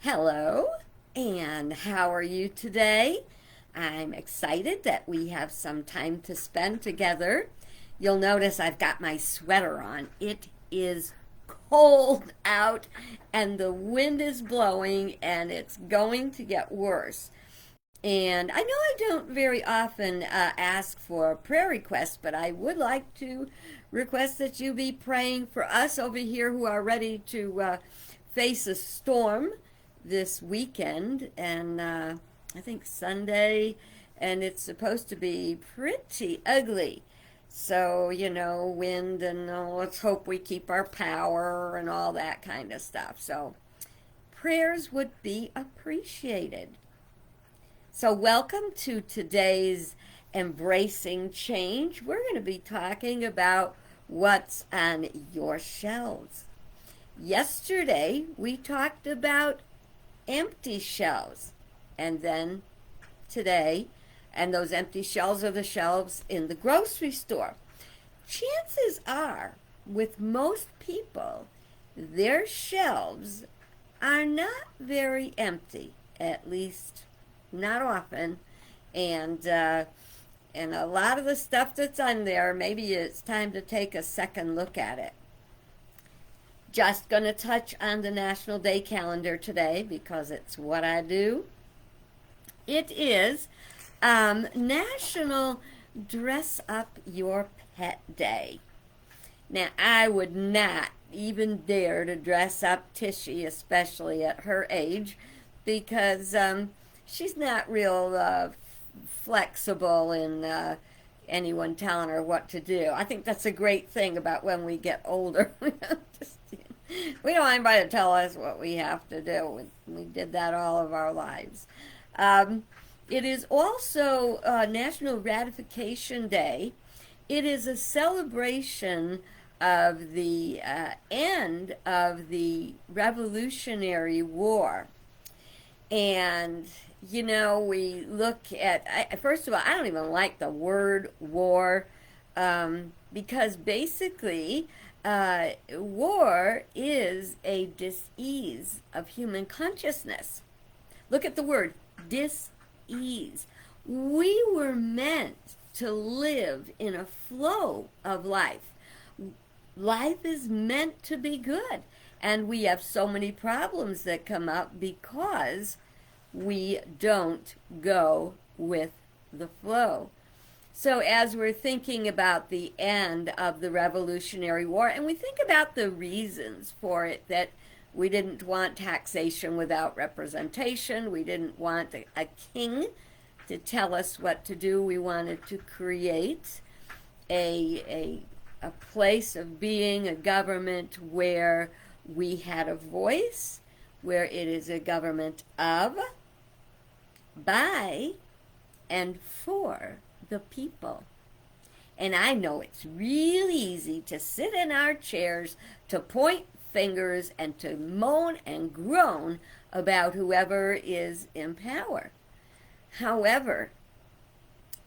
Hello, and how are you today? I'm excited that we have some time to spend together. You'll notice I've got my sweater on. It is cold out, and the wind is blowing, and it's going to get worse. And I know I don't very often ask for prayer requests, but I would like to request that you be praying for us over here who are ready to face a storm this weekend. And I think Sunday, and it's supposed to be pretty ugly. So, wind, and let's hope we keep our power and all that kind of stuff. So, prayers would be appreciated. So, welcome to today's Embracing Change. We're going to be talking about what's on your shelves. Yesterday, we talked about empty shelves. And then today, and those empty shelves are the shelves in the grocery store. Chances are, with most people, their shelves are not very empty, at least not often, and a lot of the stuff that's on there, maybe it's time to take a second look at it. Just gonna touch on the National Day calendar today because it's what I do. It is National Dress Up Your Pet Day. Now, I would not even dare to dress up Tishy, especially at her age, because she's not real flexible in anyone telling her what to do. I think that's a great thing about when we get older. We don't want anybody to tell us what we have to do. We did that all of our lives. It is also National Ratification Day. It is a celebration of the end of the Revolutionary War. And, we look at, first of all, I don't even like the word war because basically war is a dis-ease of human consciousness. Look at the word dis-ease. We were meant to live in a flow of life. Life is meant to be good. And we have so many problems that come up because we don't go with the flow. So as we're thinking about the end of the Revolutionary War, and we think about the reasons for it, that we didn't want taxation without representation, we didn't want a king to tell us what to do, we wanted to create a place of being, a government where we had a voice, where it is a government of, by, and for the people. And I know it's really easy to sit in our chairs, to point fingers, and to moan and groan about whoever is in power. However,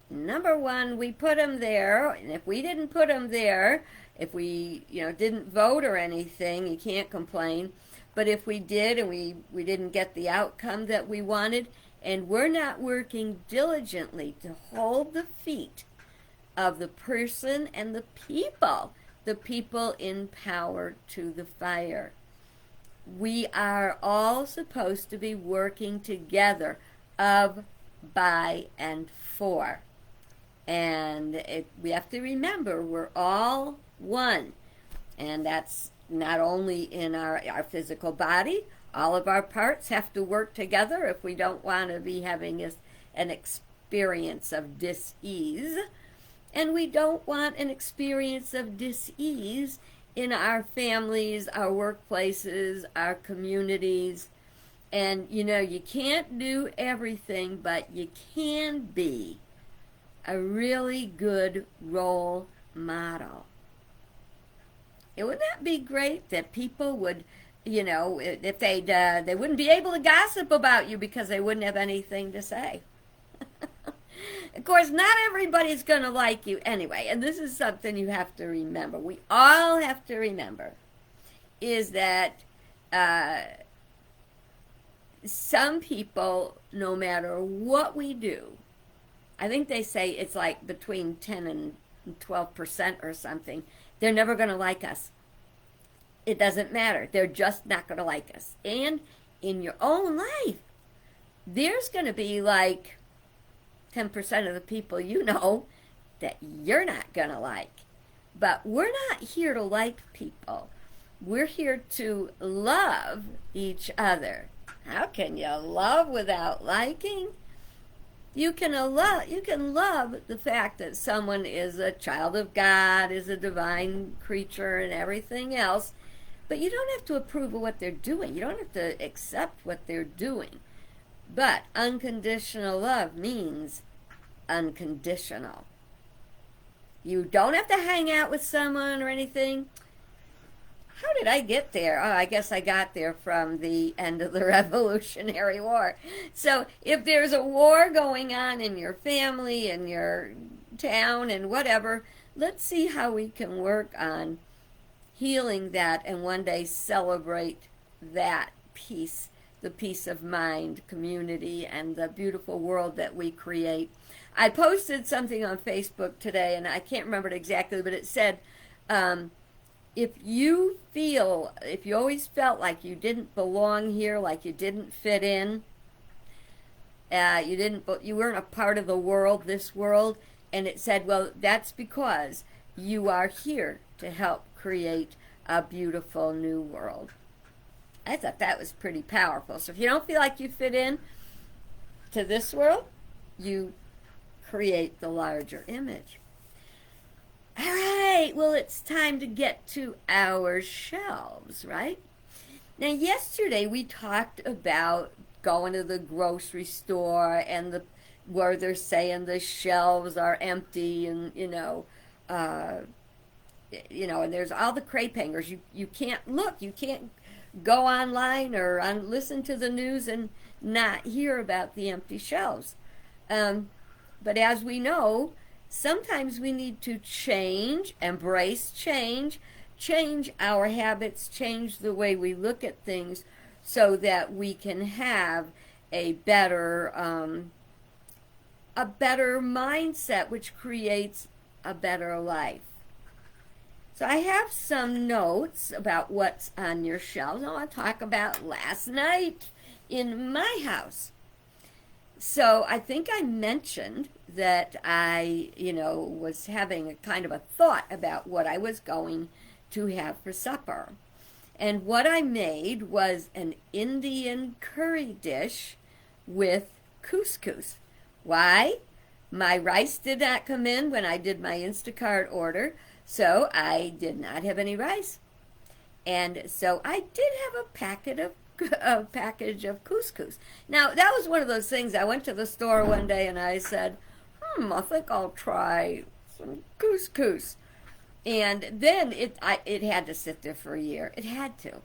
number one, we put them there, and if we didn't put them there, if we didn't vote or anything, you can't complain. But if we did and we didn't get the outcome that we wanted, and we're not working diligently to hold the feet of the person and the people in power to the fire. We are all supposed to be working together, of, by, and for. And we have to remember we're all one. And that's not only in our physical body. All of our parts have to work together if we don't want to be having an experience of dis-ease. And we don't want an experience of dis-ease in our families, our workplaces, our communities. And, you can't do everything, but you can be a really good role model. It would not be great that people would, if they wouldn't be able to gossip about you because they wouldn't have anything to say. Of course, not everybody's going to like you anyway, and this is something you have to remember. We all have to remember is that some people, no matter what we do, I think they say it's like between 10 and 12% or something, they're never going to like us. It doesn't matter. They're just not going to like us. And in your own life, there's going to be like 10% of the people you know that you're not going to like. But we're not here to like people. We're here to love each other. How can you love without liking? You can love the fact that someone is a child of God, is a divine creature and everything else, but you don't have to approve of what they're doing. You don't have to accept what they're doing. But unconditional love means unconditional. You don't have to hang out with someone or anything. How did I get there? Oh, I guess I got there from the end of the Revolutionary War. So if there's a war going on in your family, in your town, and whatever, let's see how we can work on healing that and one day celebrate that peace, the peace of mind, community, and the beautiful world that we create. I posted something on Facebook today, and I can't remember it exactly, but it said, if you always felt like you didn't belong here, like you didn't fit in, you weren't a part of the world, this world, and it said, well, that's because you are here to help create a beautiful new world. I thought that was pretty powerful. So if you don't feel like you fit in to this world, you create the larger image. All right, well, it's time to get to our shelves, right? Now, yesterday we talked about going to the grocery store and where they're saying the shelves are empty, and and there's all the crepe hangers. You can't look, you can't go online or listen to the news and not hear about the empty shelves. But as we know, sometimes we need to embrace change our habits, change the way we look at things so that we can have a better mindset, which creates a better life. So I have some notes about what's on your shelves. I want to talk about last night in my house. So I think I mentioned that I, was having a kind of a thought about what I was going to have for supper. And what I made was an Indian curry dish with couscous. Why? My rice did not come in when I did my Instacart order, so I did not have any rice. And so I did have a package of couscous. Now, that was one of those things. I went to the store one day and I said, I think I'll try some couscous. And then it had to sit there for a year. It had to.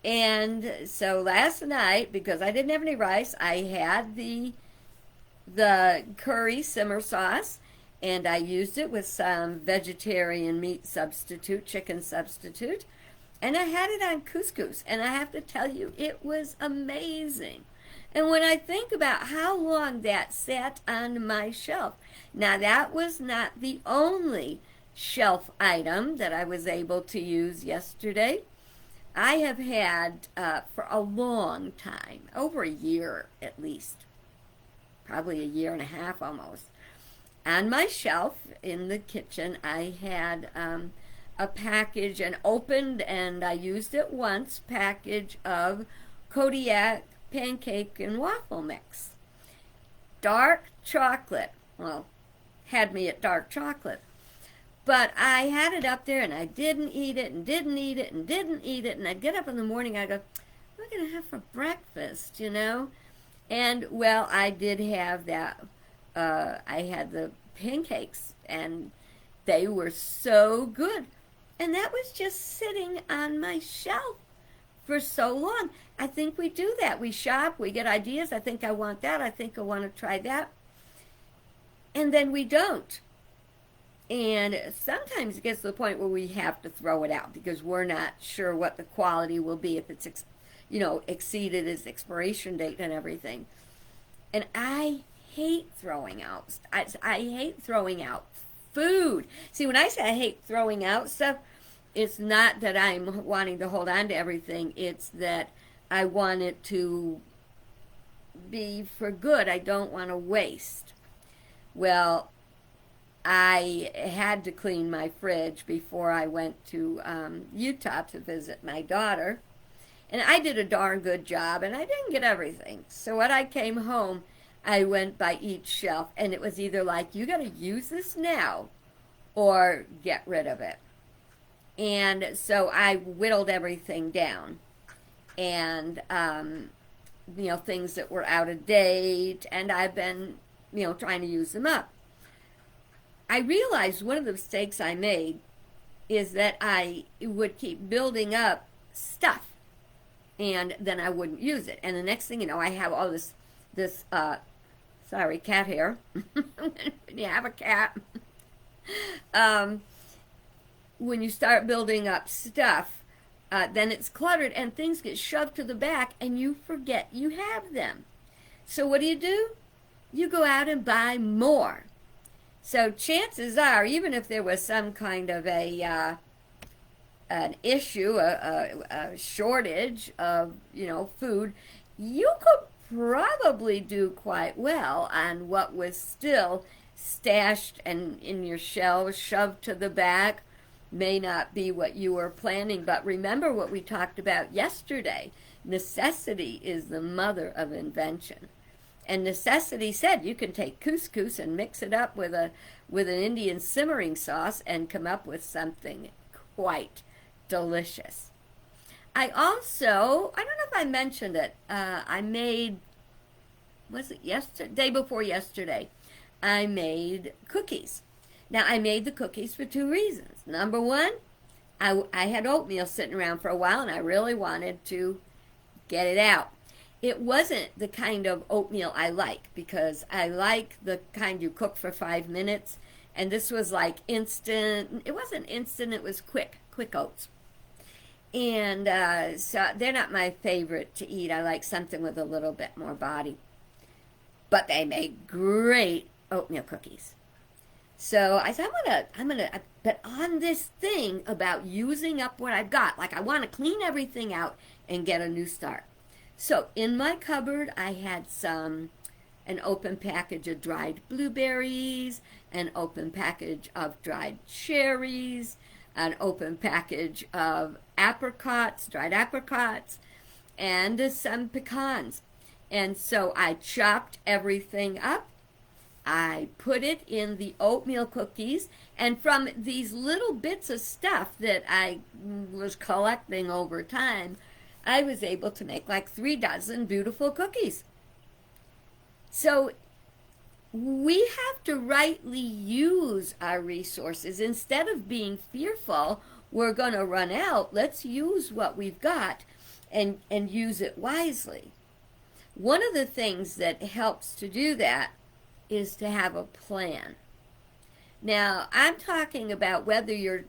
And so last night, because I didn't have any rice, I had the curry simmer sauce, and I used it with some vegetarian meat substitute, chicken substitute, and I had it on couscous, and I have to tell you, it was amazing. And when I think about how long that sat on my shelf, now that was not the only shelf item that I was able to use yesterday. I have had for a long time, over a year at least, probably a year and a half almost, on my shelf in the kitchen, I had a package, and opened, and I used it once, package of Kodiak pancake and waffle mix. Dark chocolate. Well, had me at dark chocolate. But I had it up there, and I didn't eat it, and didn't eat it, and didn't eat it, and I'd get up in the morning, I go, what am I going to have for breakfast, And, well, I did have that. I had the pancakes, and they were so good. And that was just sitting on my shelf for so long. I think we do that. We shop, we get ideas. I think I want that. I think I want to try that. And then we don't. And sometimes it gets to the point where we have to throw it out because we're not sure what the quality will be if it's, exceeded its expiration date and everything. And I hate throwing out. I hate throwing out food. See, when I say I hate throwing out stuff, it's not that I'm wanting to hold on to everything. It's that I want it to be for good. I don't want to waste. Well, I had to clean my fridge before I went to Utah to visit my daughter. And I did a darn good job, and I didn't get everything. So when I came home, I went by each shelf, and it was either like, you got to use this now or get rid of it. And so I whittled everything down. And, things that were out of date, and I've been, trying to use them up. I realized one of the mistakes I made is that I would keep building up stuff and then I wouldn't use it. And the next thing you know, I have all this sorry, cat hair. When you have a cat, when you start building up stuff, then it's cluttered and things get shoved to the back and you forget you have them. So what do? You go out and buy more. So chances are, even if there was some kind of an issue, a shortage of, food, you could probably do quite well on what was still stashed and in your shelves, shoved to the back. May not be what you were planning, but remember what we talked about yesterday. Necessity is the mother of invention. And necessity said you can take couscous and mix it up with an Indian simmering sauce and come up with something quite delicious. I don't know if I mentioned it, I made, was it yesterday? Day before yesterday, I made cookies. Now, I made the cookies for two reasons. Number one, I had oatmeal sitting around for a while, and I really wanted to get it out. It wasn't the kind of oatmeal I like, because I like the kind you cook for 5 minutes, and this was like instant. It wasn't instant, it was quick oats. And so they're not my favorite to eat. I like something with a little bit more body. But they make great oatmeal cookies. So I said, but on this thing about using up what I've got, like I want to clean everything out and get a new start. So in my cupboard, I had an open package of dried blueberries, an open package of dried cherries, an open package of apricots, dried apricots, and some pecans. And so I chopped everything up. I put it in the oatmeal cookies, and from these little bits of stuff that I was collecting over time, I was able to make like 3 dozen beautiful cookies. So we have to rightly use our resources. Instead of being fearful, we're going to run out. Let's use what we've got and use it wisely. One of the things that helps to do that is to have a plan. Now, I'm talking about whether you're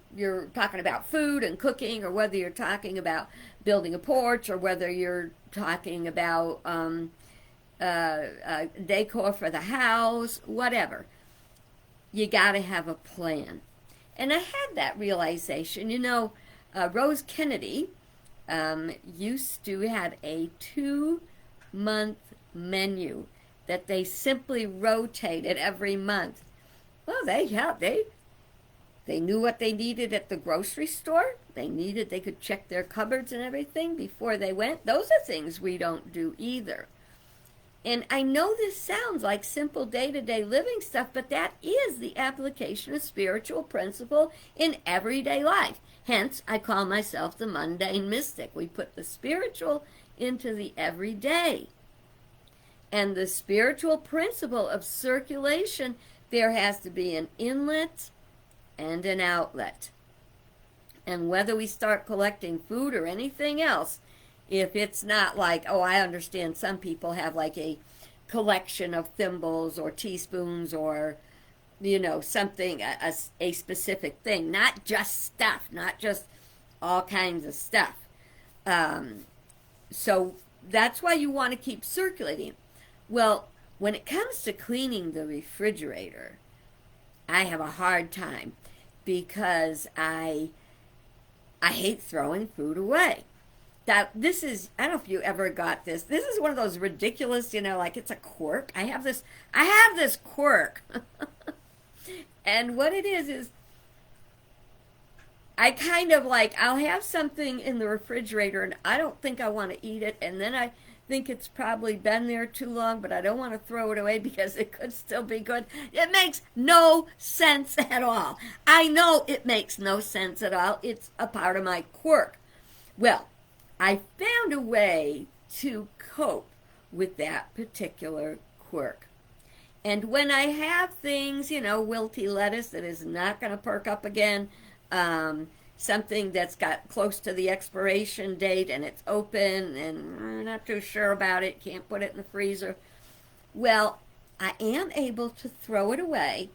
talking about food and cooking, or whether you're talking about building a porch, or whether you're talking about decor for the house, whatever. You got to have a plan. And I had that realization. Rose Kennedy used to have a 2-month menu that they simply rotated every month. Well, they knew what they needed at the grocery store. They could check their cupboards and everything before they went. Those are things we don't do either. And I know this sounds like simple day-to-day living stuff, but that is the application of spiritual principle in everyday life. Hence, I call myself the mundane mystic. We put the spiritual into the everyday. And the spiritual principle of circulation, there has to be an inlet and an outlet. And whether we start collecting food or anything else, if it's not like, I understand some people have like a collection of thimbles or teaspoons or something, a specific thing, not just stuff, not just all kinds of stuff. Um, so that's why you want to keep circulating. Well, when it comes to cleaning the refrigerator, I have a hard time because I hate throwing food away. That this is, I don't know if you ever got this. This is one of those ridiculous, like it's a quirk. I have this quirk. And what it is I kind of like, I'll have something in the refrigerator and I don't think I want to eat it, and then I think it's probably been there too long, but I don't want to throw it away because it could still be good. It makes no sense at all. I know it makes no sense at all. It's a part of my quirk. Well, I found a way to cope with that particular quirk. And when I have things, wilty lettuce that is not going to perk up again, something that's got close to the expiration date and it's open and I'm not too sure about it, can't put it in the freezer. Well, I am able to throw it away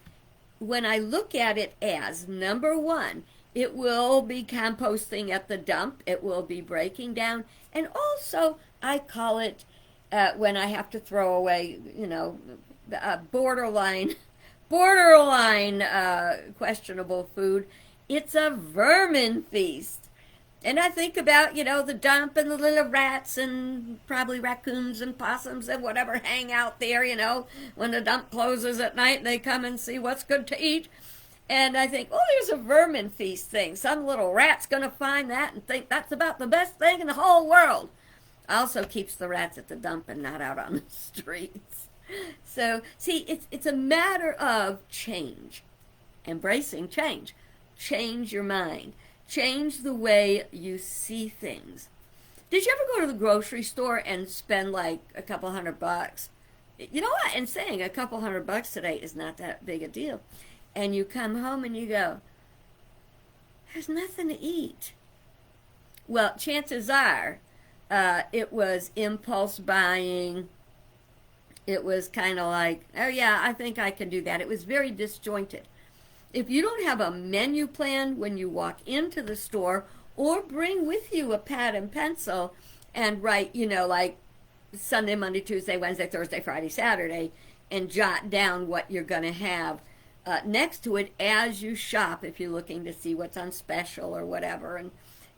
when I look at it as, number one, it will be composting at the dump, it will be breaking down, and also I call it, when I have to throw away, borderline questionable food, it's a vermin feast. And I think about, the dump and the little rats and probably raccoons and possums and whatever hang out there, when the dump closes at night and they come and see what's good to eat. And I think, oh, there's a vermin feast thing. Some little rat's going to find that and think that's about the best thing in the whole world. Also keeps the rats at the dump and not out on the streets. So, see, it's a matter of change. Embracing change. Change your mind. Change the way you see things. Did you ever go to the grocery store and spend like a couple $100? You know what? And saying a couple $100 today is not that big a deal. And you come home and you go, there's nothing to eat. Well, chances are it was impulse buying. It was kind of like, oh yeah, I think I can do that. It was very disjointed. If you don't have a menu plan when you walk into the store, or bring with you a pad and pencil and write, like Sunday, Monday, Tuesday, Wednesday, Thursday, Friday, Saturday, and jot down what you're going to have next to it as you shop, if you're looking to see what's on special or whatever, and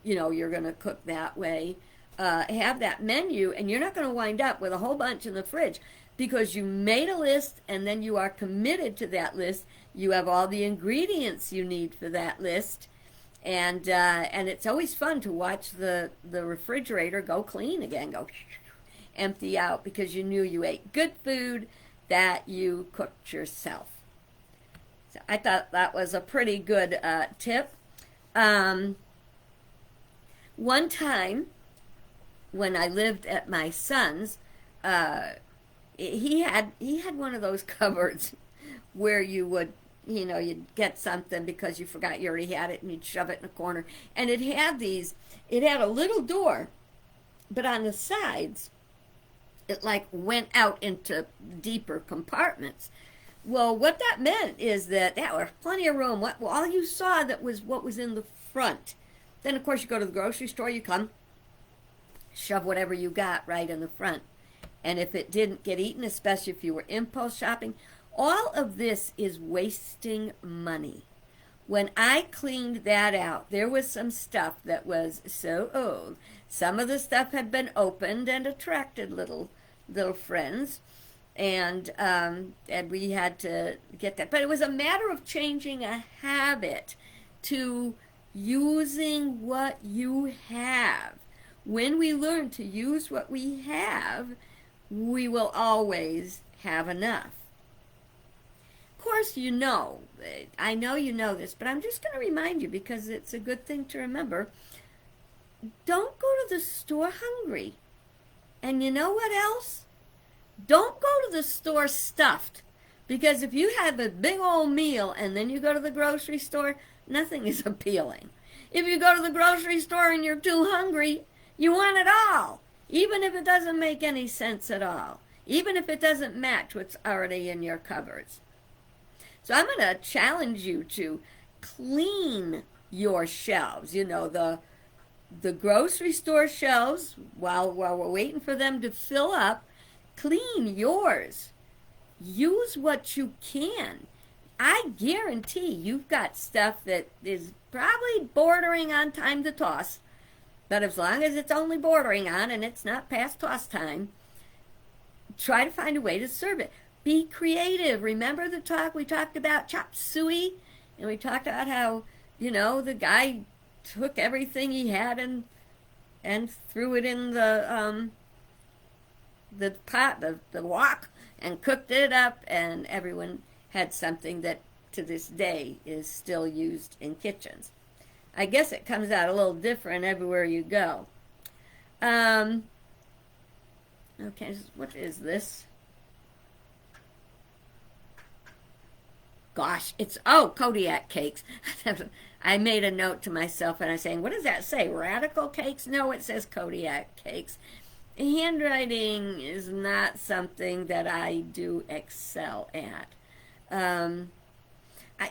you're going to cook that way. Have that menu, and you're not going to wind up with a whole bunch in the fridge because you made a list and then you are committed to that list. You have all the ingredients you need for that list, and it's always fun to watch the refrigerator go clean again, go empty out, because you knew you ate good food that you cooked yourself. So I thought that was a pretty good tip. One time when I lived at my son's, he had one of those cupboards where you would, you'd get something because you forgot you already had it and you'd shove it in a corner. And it had a little door, but on the sides, it like went out into deeper compartments. Well, what that meant is that there was plenty of room. All you saw that was what was in the front. Then, of course, you go to the grocery store, you come, shove whatever you got right in the front. And if it didn't get eaten, especially if you were impulse shopping, all of this is wasting money. When I cleaned that out, there was some stuff that was so old. Some of the stuff had been opened and attracted little friends, and we had to get that. But it was a matter of changing a habit to using what you have. When we learn to use what we have, we will always have enough. Of course, I know you know this, but I'm just going to remind you because it's a good thing to remember. Don't go to the store hungry. And you know what else? Don't go to the store stuffed. Because if you have a big old meal and then you go to the grocery store, nothing is appealing. If you go to the grocery store and you're too hungry, you want it all. Even if it doesn't make any sense at all. Even if it doesn't match what's already in your cupboards. So I'm going to challenge you to clean your shelves. You know, the grocery store shelves, while we're waiting for them to fill up, clean yours. Use what you can. I guarantee you've got stuff that is probably bordering on time to toss, but as long as it's only bordering on and it's not past toss time, try to find a way to serve it. Be creative. Remember the talk we talked about chop suey? And we talked about how, the guy took everything he had and threw it in the pot, the wok, and cooked it up, and everyone had something that to this day is still used in kitchens. I guess it comes out a little different everywhere you go. Okay, what is this? Gosh, it's, Kodiak cakes. I made a note to myself and I'm saying, what does that say? Radical cakes? No, it says Kodiak cakes. Handwriting is not something that I do excel at.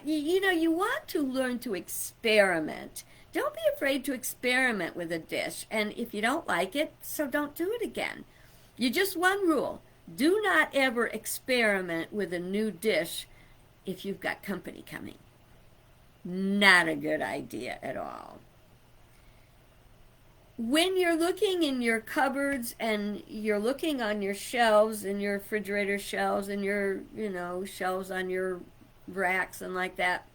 You want to learn to experiment. Don't be afraid to experiment with a dish. And if you don't like it, so don't do it again. Just one rule. Do not ever experiment with a new dish if you've got company coming. Not a good idea at all. When you're looking in your cupboards and you're looking on your shelves, in your refrigerator shelves, and your, shelves on your racks and like that,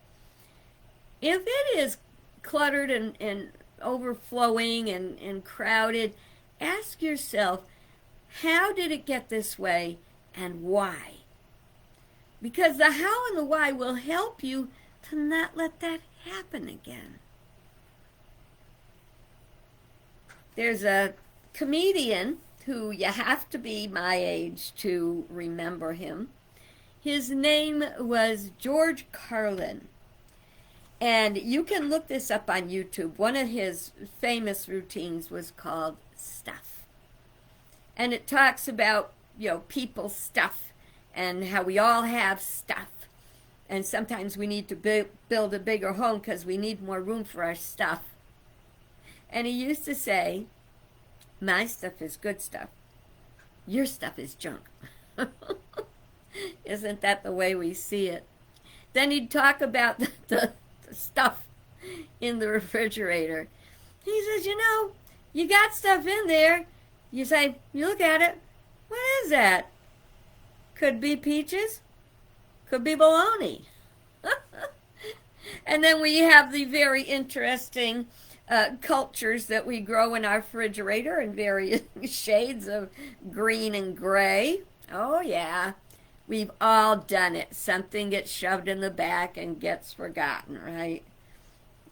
if it is cluttered and overflowing and crowded, ask yourself, how did it get this way and why? Because the how and the why will help you to not let that happen again. There's a comedian who you have to be my age to remember him. His name was George Carlin. And you can look this up on YouTube. One of his famous routines was called Stuff. And it talks about, people's stuff and how we all have stuff. And sometimes we need to build a bigger home because we need more room for our stuff. And he used to say, my stuff is good stuff. Your stuff is junk. Isn't that the way we see it? Then he'd talk about the stuff in the refrigerator. He says, you got stuff in there. You say, you look at it. What is that? Could be peaches. Could be bologna. And then we have the very interesting cultures that we grow in our refrigerator in various shades of green and gray. Oh, yeah. We've all done it. Something gets shoved in the back and gets forgotten, right?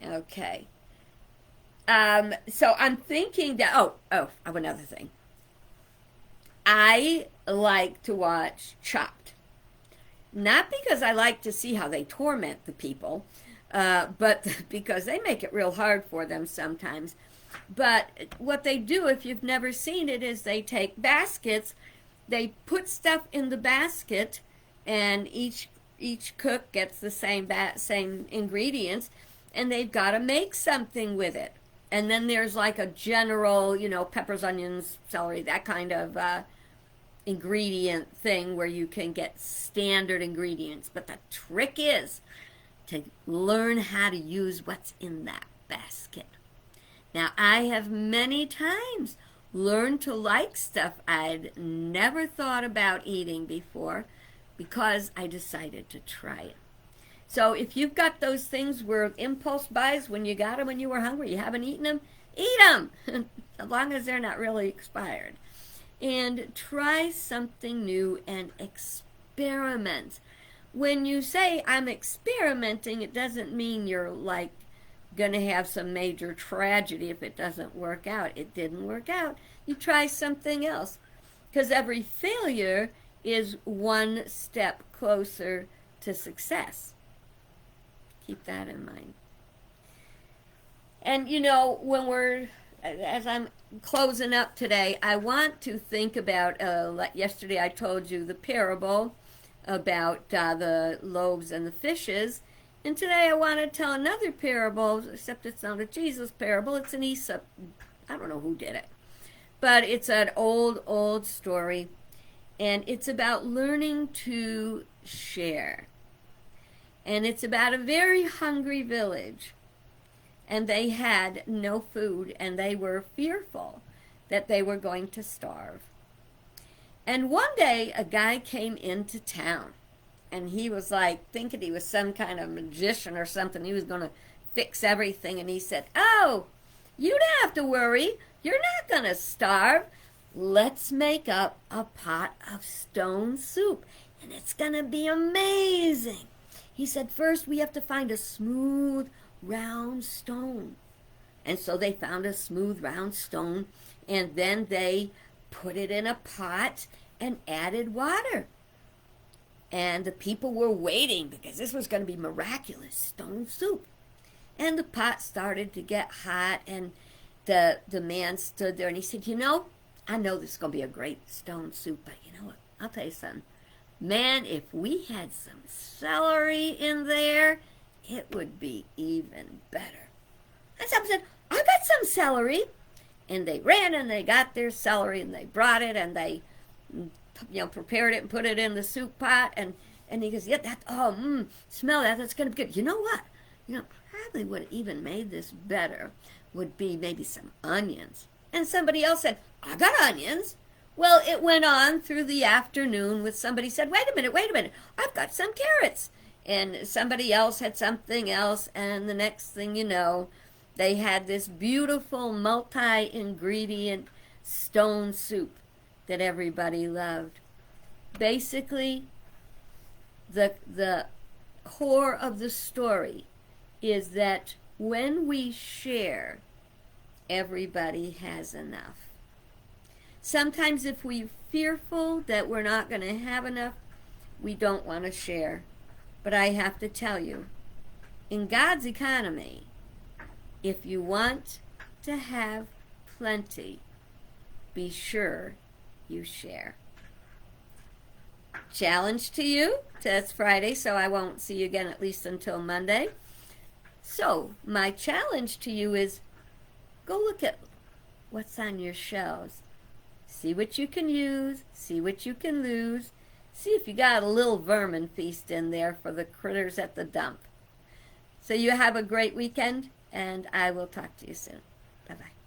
Okay. So I'm thinking that, I have another thing. I like to watch Chopped. Not because I like to see how they torment the people, but because they make it real hard for them sometimes. But what they do, if you've never seen it, is they take baskets, they put stuff in the basket, and each cook gets the same ingredients, and they've got to make something with it. And then there's like a general, peppers, onions, celery, that kind of ingredient thing where you can get standard ingredients. But the trick is to learn how to use what's in that basket. Now, I have many times learned to like stuff I'd never thought about eating before because I decided to try it. So if you've got those things where impulse buys, when you got them when you were hungry, you haven't eaten them, eat them, as long as they're not really expired. And try something new and experiment. When you say I'm experimenting, it doesn't mean you're like going to have some major tragedy if it doesn't work out. It didn't work out. You try something else. Because every failure is one step closer to success. Keep that in mind. And as I'm closing up today, I want to think about, yesterday I told you the parable about the loaves and the fishes. And today I want to tell another parable, except it's not a Jesus parable. It's an Aesop. I don't know who did it. But it's an old, old story. And it's about learning to share. And it's about a very hungry village. And they had no food, and they were fearful that they were going to starve. And one day a guy came into town, and he was like thinking he was some kind of magician or something. He was going to fix everything, and he said, "Oh, you don't have to worry. You're not going to starve. Let's make up a pot of stone soup, and it's going to be amazing." He said, "First we have to find a smooth, round stone." And so they found a smooth, round stone, and then they put it in a pot and added water. And the people were waiting because this was going to be miraculous stone soup. And the pot started to get hot, and the man stood there and he said, I know this is going to be a great stone soup, but you know what? I'll tell you something. Man, if we had some celery in there, it would be even better. And someone said, "I got some celery." And they ran and they got their celery and they brought it and they prepared it and put it in the soup pot. And he goes, "Yeah, smell that. That's going to be good." You know what? Probably what even made this better would be maybe some onions. And somebody else said, "I got onions." Well, it went on through the afternoon with somebody said, wait a minute, I've got some carrots. And somebody else had something else, and the next thing you know, they had this beautiful multi-ingredient stone soup that everybody loved. Basically, the core of the story is that when we share, everybody has enough. Sometimes if we're fearful that we're not going to have enough, we don't want to share. But I have to tell you, in God's economy, if you want to have plenty, be sure you share. Challenge to you. It's Friday, so I won't see you again at least until Monday. So my challenge to you is go look at what's on your shelves. See what you can use, see what you can lose. See if you got a little vermin feast in there for the critters at the dump. So you have a great weekend, and I will talk to you soon. Bye-bye.